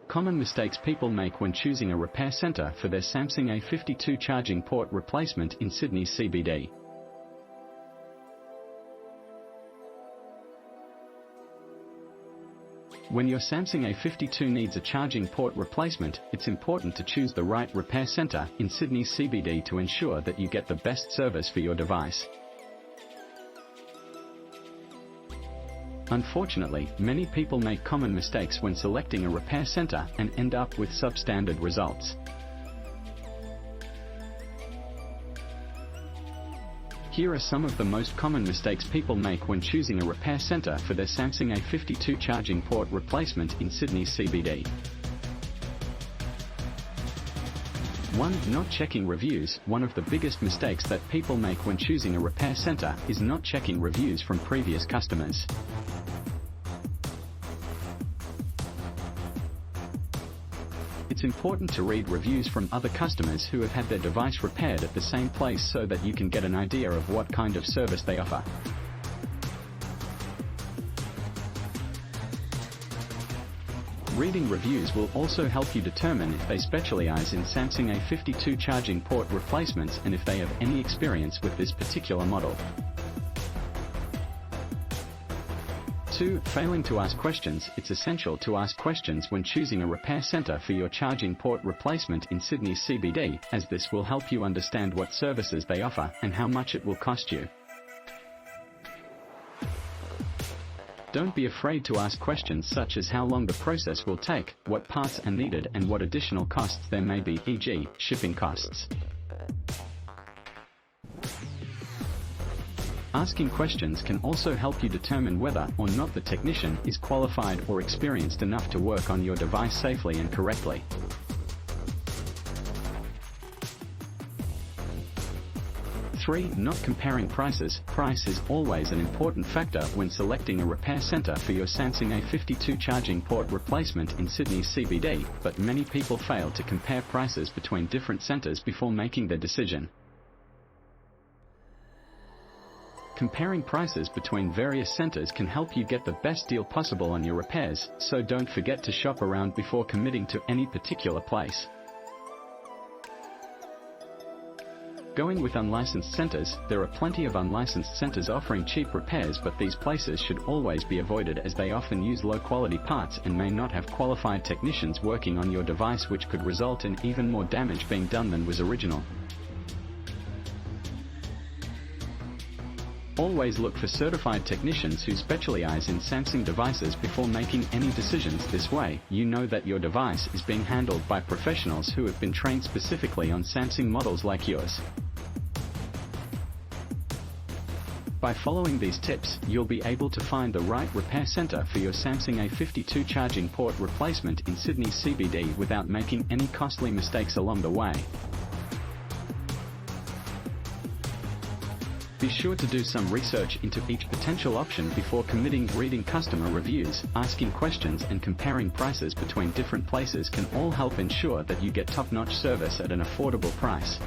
Common mistakes people make when choosing a repair center for their Samsung A52 charging port replacement in Sydney CBD. When your Samsung A52 needs a charging port replacement, it's important to choose the right repair center in Sydney CBD to ensure that you get the best service for your device. Unfortunately, many people make common mistakes when selecting a repair center and end up with substandard results. Here are some of the most common mistakes people make when choosing a repair center for their Samsung A52 charging port replacement in Sydney CBD. 1. Not checking reviews. One of the biggest mistakes that people make when choosing a repair center is not checking reviews from previous customers. It's important to read reviews from other customers who have had their device repaired at the same place so that you can get an idea of what kind of service they offer. Reading reviews will also help you determine if they specialize in Samsung A52 charging port replacements and if they have any experience with this particular model. 2. Failing to ask questions. It's essential to ask questions when choosing a repair center for your charging port replacement in Sydney CBD, as this will help you understand what services they offer and how much it will cost you. Don't be afraid to ask questions such as how long the process will take, what parts are needed and what additional costs there may be, e.g., shipping costs. Asking questions can also help you determine whether or not the technician is qualified or experienced enough to work on your device safely and correctly. 3. Not comparing prices. Price is always an important factor when selecting a repair center for your Samsung A52 charging port replacement in Sydney CBD, but many people fail to compare prices between different centers before making their decision. Comparing prices between various centers can help you get the best deal possible on your repairs, so don't forget to shop around before committing to any particular place. Going with unlicensed centers. There are plenty of unlicensed centers offering cheap repairs, but these places should always be avoided as they often use low-quality parts and may not have qualified technicians working on your device, which could result in even more damage being done than was original. Always look for certified technicians who specialize in Samsung devices before making any decisions. This way, you know that your device is being handled by professionals who have been trained specifically on Samsung models like yours. By following these tips, you'll be able to find the right repair center for your Samsung A52 charging port replacement in Sydney CBD without making any costly mistakes along the way. Be sure to do some research into each potential option before committing. Reading customer reviews, asking questions and comparing prices between different places can all help ensure that you get top-notch service at an affordable price.